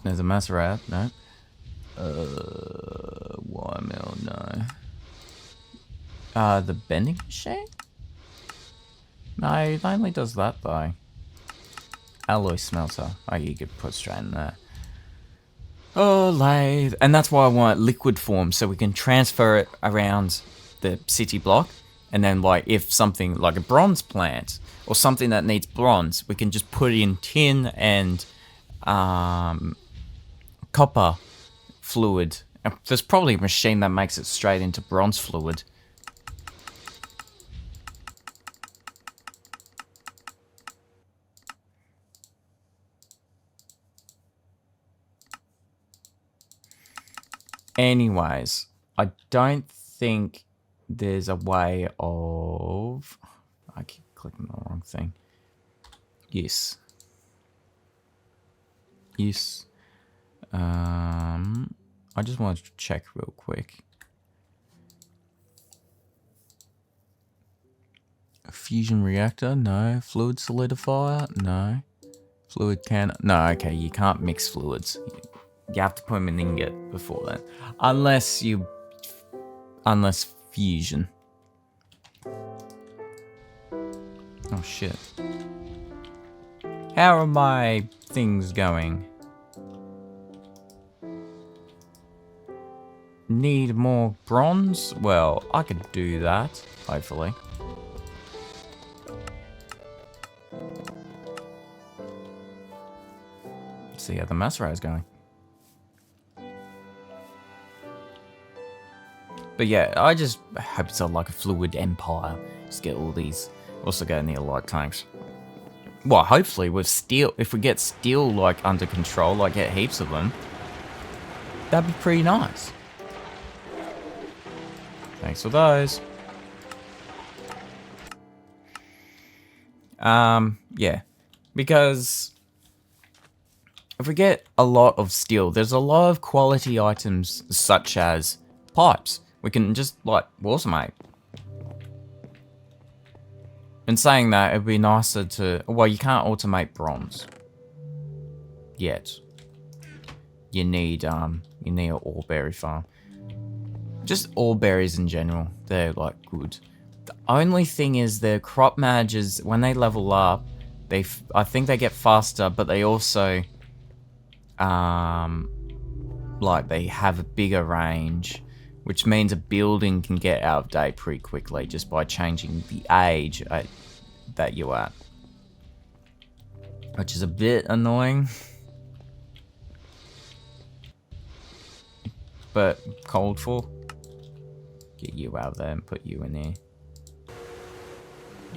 There's a macerator, no. Wire mill, no. The bending machine? No, it only does that though. Alloy smelter. Oh, you could put straight in there. Oh, lathe. And that's why I want liquid form, so we can transfer it around the city block. And then, like, if something like a bronze plant or something that needs bronze, we can just put in tin and copper fluid. There's probably a machine that makes it straight into bronze fluid. Anyways, I don't think there's a way of... I keep clicking the wrong thing. Yes. Yes. I just wanted to check real quick. A fusion reactor? No. Fluid solidifier? No. Fluid can... No, okay, you can't mix fluids. You have to put them in ingot before then. Unless fusion. Oh shit. How are my things going? Need more bronze? Well, I could do that, hopefully. Let's see how the macerator is going. But yeah, I just hope it's like a fluid empire. Just get all these. Also go near light tanks. Well, hopefully with steel, if we get steel like under control, like get heaps of them, that'd be pretty nice. Thanks for those. Yeah, because if we get a lot of steel, there's a lot of quality items such as pipes. We can just like automate. In saying that, it'd be nicer to... Well, you can't automate bronze. Yet. You need an ore berry farm. Just ore berries in general. They're, like, good. The only thing is their crop managers, when they level up, I think they get faster, but they also... like they have a bigger range, which means a building can get out of date pretty quickly just by changing the age that you're at. Which is a bit annoying. But called for. Get you out there and put you in there.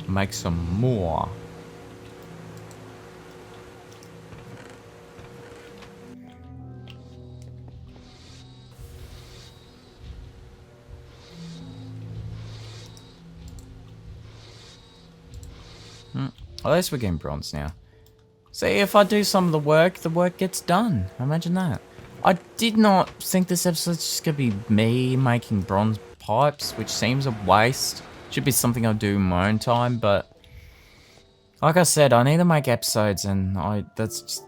Make some more. At least we're getting bronze now. See, if I do some of the work gets done. Imagine that. I did not think this episode's just gonna be me making bronze pipes, which seems a waste. Should be something I'll do in my own time, but like I said, I need to make episodes, and that's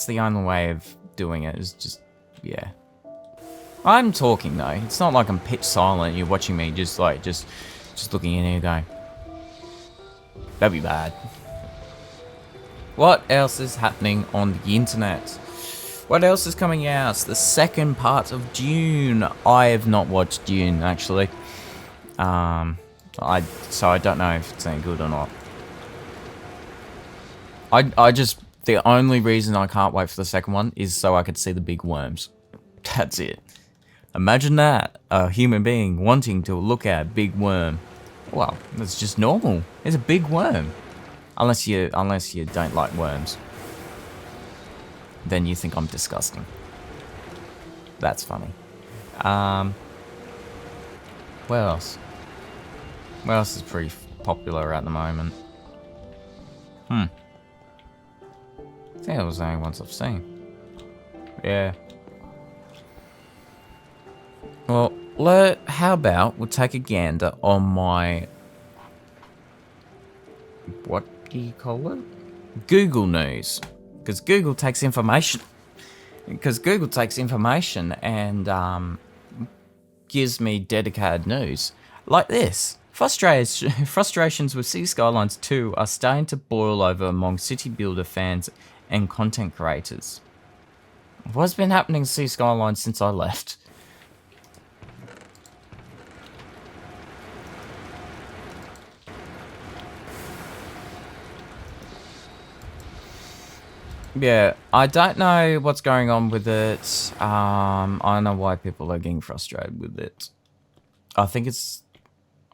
the only way of doing it. Is just, yeah. I'm talking though. It's not like I'm pitch silent. You're watching me just looking in here going, that'd be bad. What else is happening on the internet? What else is coming out? The second part of Dune. I have not watched Dune, actually. So I don't know if it's any good or not. The only reason I can't wait for the second one is so I could see the big worms. That's it. Imagine that. A human being wanting to look at a big worm. Well, that's just normal. It's a big worm. Unless you don't like worms. Then you think I'm disgusting. That's funny. What else? What else is pretty popular at the moment? I think that was the only ones I've seen. Yeah. Well, how about we'll take a gander on my... What do you call it? Google News. Because Google takes information. And gives me dedicated news. Like this. Frustrations with City Skylines 2 are starting to boil over among City Builder fans and content creators. What's been happening to City Skylines since I left? Yeah, I don't know what's going on with it. I don't know why people are getting frustrated with it. I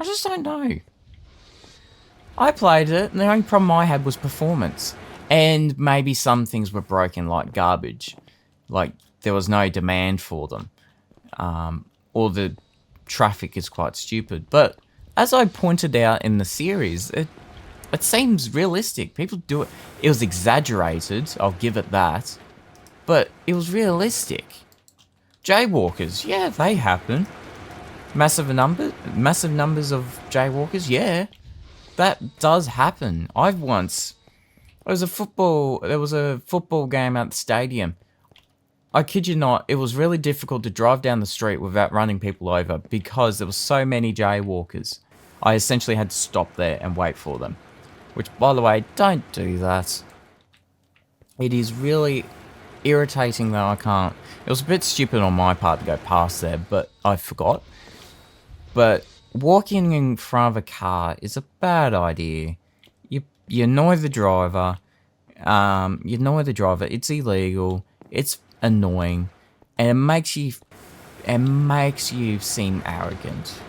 just don't know. I played it, and the only problem I had was performance. And maybe some things were broken, like garbage. Like, there was no demand for them. Or the traffic is quite stupid. But, as I pointed out in the series, it seems realistic. People do it. It was exaggerated, I'll give it that. But it was realistic. Jaywalkers, yeah, they happen. Massive numbers of jaywalkers, yeah. That does happen. There was a football game at the stadium. I kid you not, it was really difficult to drive down the street without running people over because there were so many jaywalkers. I essentially had to stop there and wait for them. Which, by the way, don't do that. It is really irritating that I can't. It was a bit stupid on my part to go past there, but I forgot. But walking in front of a car is a bad idea. You annoy the driver. It's illegal. It's annoying, and it makes you seem arrogant.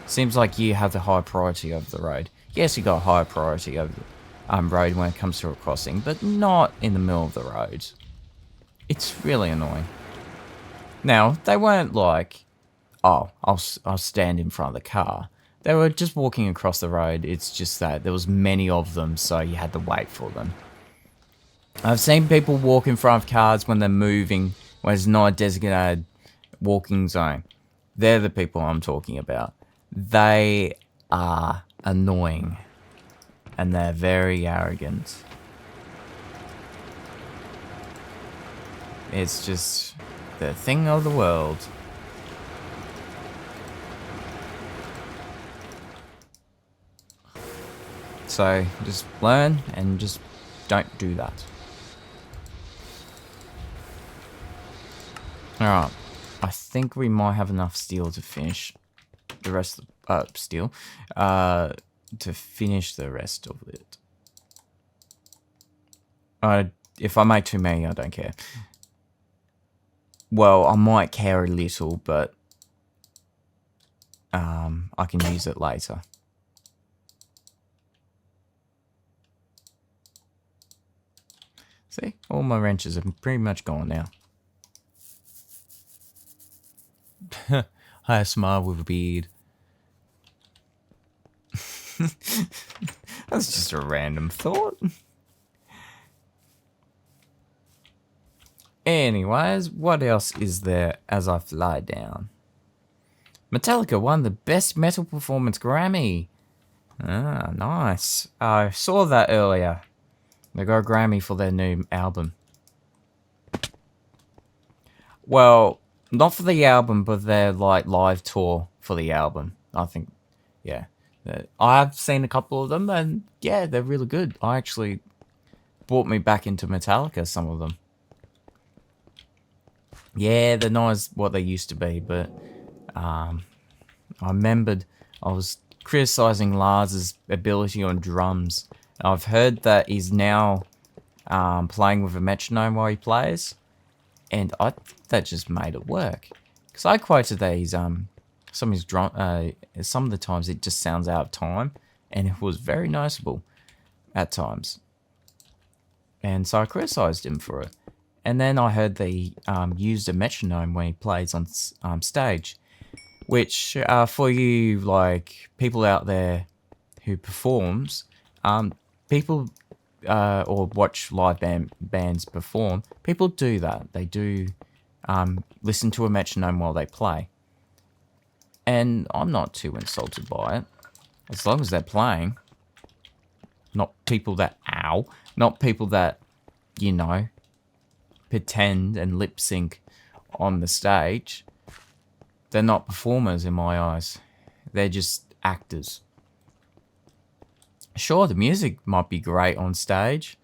Seems like you have the high priority over the road. Yes, you got a higher priority over the road when it comes to a crossing, but not in the middle of the road. It's really annoying. Now, they weren't like, oh, I'll stand in front of the car. They were just walking across the road. It's just that there was many of them, so you had to wait for them. I've seen people walk in front of cars when they're moving, when it's not a designated walking zone. They're the people I'm talking about. They are annoying, and they're very arrogant. It's just the thing of the world. So just learn and just don't do that. Alright. I think we might have enough steel to finish the rest of steel. To finish the rest of it. If I make too many, I don't care. Well, I might care a little, but I can use it later. See, all my wrenches are pretty much gone now. Hi, smile with a beard. That's just a random thought. Anyways, what else is there as I fly down? Metallica won the Best Metal Performance Grammy. Ah, nice. I saw that earlier. They got a Grammy for their new album. Well, not for the album, but their like live tour for the album. I think, yeah. I've seen a couple of them, and yeah, they're really good. I actually brought me back into Metallica, some of them. Yeah, they're not as what they used to be, but I remembered I was criticizing Lars's ability on drums. I've heard that he's now playing with a metronome while he plays, and I think that just made it work. Because I quoted that he's some of his drum, some of the times it just sounds out of time, and it was very noticeable at times. And so I criticized him for it. And then I heard that he used a metronome when he plays on stage, which for you like people out there who performs, people or watch live bands perform, people do that. They do listen to a metronome while they play. And I'm not too insulted by it, as long as they're playing. Not people that, not people that, you know, pretend and lip sync on the stage. They're not performers in my eyes. They're just actors. Sure, the music might be great on stage,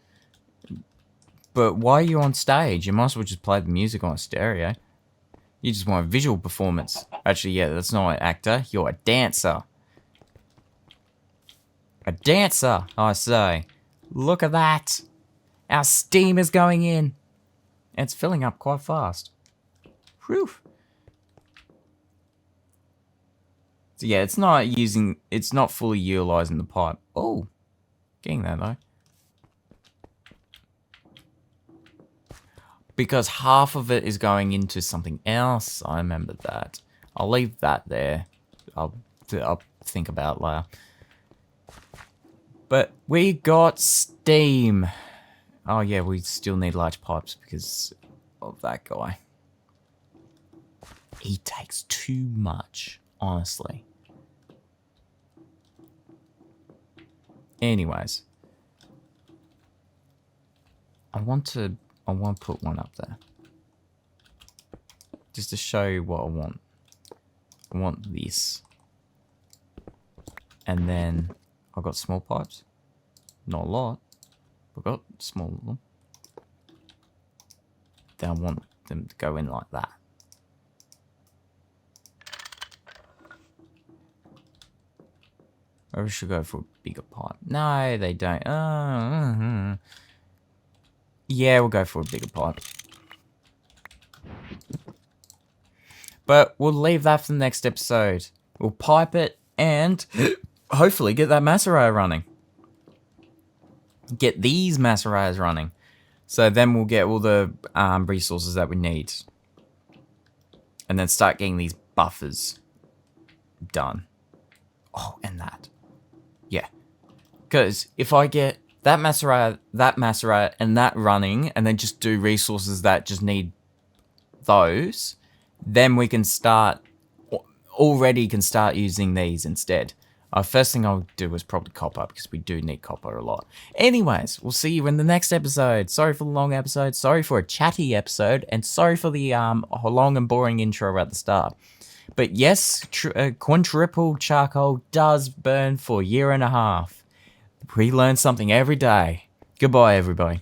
but why are you on stage? You might as well just play the music on a stereo. You just want a visual performance. Actually, yeah, that's not an actor. You're a dancer. A dancer, I say. Look at that. Our steam is going in. It's filling up quite fast. Whew. So yeah, it's not fully utilizing the pipe. Oh, getting that though. Because half of it is going into something else. I remember that. I'll leave that there. I'll think about it later. But we got steam. Oh yeah, we still need large pipes because of that guy. He takes too much, honestly. Anyways. I want to put one up there. Just to show you what I want. I want this. And then I've got small pipes. Not a lot. I've got small of them. Then I want them to go in like that. Or we should go for a bigger pipe. No, they don't. Yeah, we'll go for a bigger pipe. But we'll leave that for the next episode. We'll pipe it and hopefully get that macerator running. Get these macerators running. So then we'll get all the resources that we need. And then start getting these buffers done. Oh, and that. Yeah. Because if I get that macerator, and that running, and then just do resources that just need those, then we can start, already can start using these instead. First thing I'll do is probably copper, because we do need copper a lot. Anyways, we'll see you in the next episode. Sorry for the long episode, sorry for a chatty episode, and sorry for the long and boring intro at the start. But yes, quadruple charcoal does burn for a year and a half. We learn something every day. Goodbye, everybody.